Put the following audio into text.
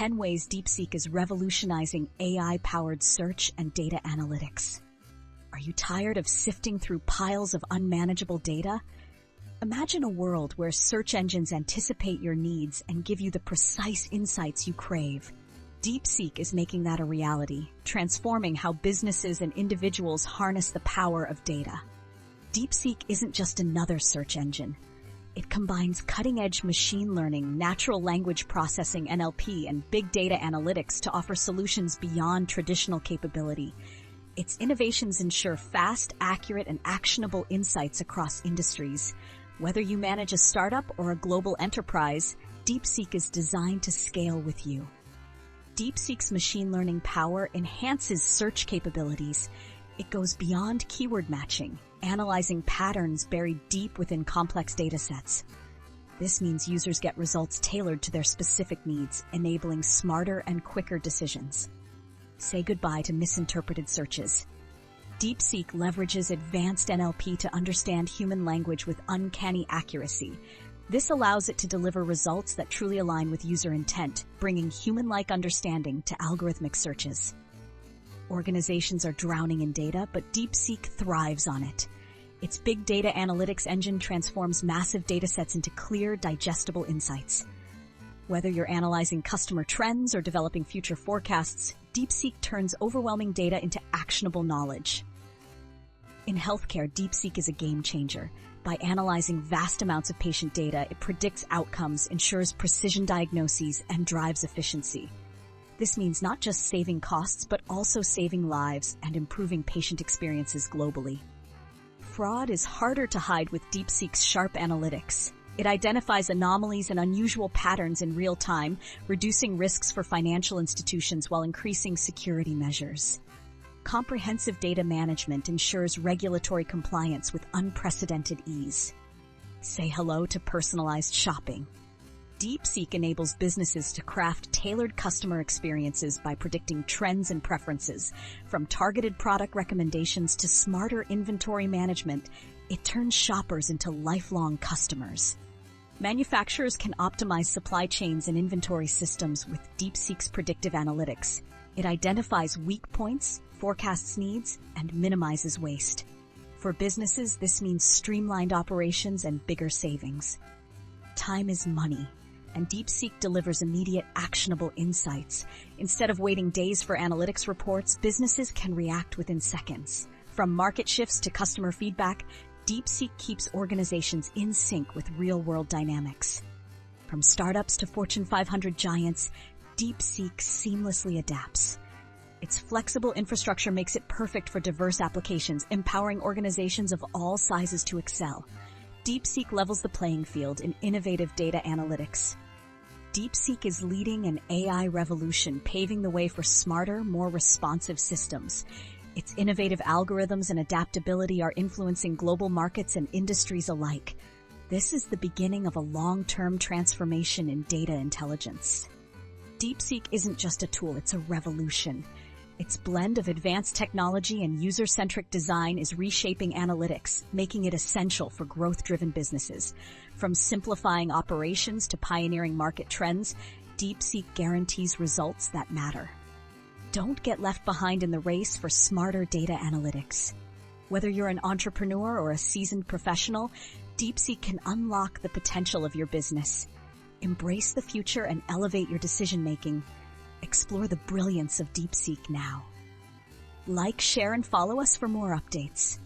10 ways Deepseek is revolutionizing AI-powered search and data analytics. Are you tired of sifting through piles of unmanageable data? Imagine a world where search engines anticipate your needs and give you the precise insights you crave. Deepseek is making that a reality, transforming how businesses and individuals harness the power of data. Deepseek isn't just another search engine. It combines cutting-edge machine learning, natural language processing (NLP), and big data analytics to offer solutions beyond traditional capability. Its innovations ensure fast, accurate, and actionable insights across industries. Whether you manage a startup or a global enterprise, Deepseek is designed to scale with you. Deepseek's machine learning power enhances search capabilities. It goes beyond keyword matching, analyzing patterns buried deep within complex datasets. This means users get results tailored to their specific needs, enabling smarter and quicker decisions. Say goodbye to misinterpreted searches. Deepseek leverages advanced NLP to understand human language with uncanny accuracy. This allows it to deliver results that truly align with user intent, bringing human-like understanding to algorithmic searches. Organizations are drowning in data, but Deepseek thrives on it. Its big data analytics engine transforms massive datasets into clear, digestible insights. Whether you're analyzing customer trends or developing future forecasts, Deepseek turns overwhelming data into actionable knowledge. In healthcare, Deepseek is a game changer. By analyzing vast amounts of patient data, it predicts outcomes, ensures precision diagnoses, and drives efficiency. This means not just saving costs, but also saving lives and improving patient experiences globally. Fraud is harder to hide with Deepseek's sharp analytics. It identifies anomalies and unusual patterns in real time, reducing risks for financial institutions while increasing security measures. Comprehensive data management ensures regulatory compliance with unprecedented ease. Say hello to personalized shopping. Deepseek enables businesses to craft tailored customer experiences by predicting trends and preferences. From targeted product recommendations to smarter inventory management, it turns shoppers into lifelong customers. Manufacturers can optimize supply chains and inventory systems with Deepseek's predictive analytics. It identifies weak points, forecasts needs, and minimizes waste. For businesses, this means streamlined operations and bigger savings. Time is money, and Deepseek delivers immediate, actionable insights. Instead of waiting days for analytics reports, businesses can react within seconds. From market shifts to customer feedback, Deepseek keeps organizations in sync with real-world dynamics. From startups to Fortune 500 giants, Deepseek seamlessly adapts. Its flexible infrastructure makes it perfect for diverse applications, empowering organizations of all sizes to excel. Deepseek levels the playing field in innovative data analytics. Deepseek is leading an AI revolution, paving the way for smarter, more responsive systems. Its innovative algorithms and adaptability are influencing global markets and industries alike. This is the beginning of a long-term transformation in data intelligence. Deepseek isn't just a tool, it's a revolution. Its blend of advanced technology and user-centric design is reshaping analytics, making it essential for growth-driven businesses. From simplifying operations to pioneering market trends, Deepseek guarantees results that matter. Don't get left behind in the race for smarter data analytics. Whether you're an entrepreneur or a seasoned professional, Deepseek can unlock the potential of your business. Embrace the future and elevate your decision-making. Explore the brilliance of Deepseek now. Like, share, and follow us for more updates.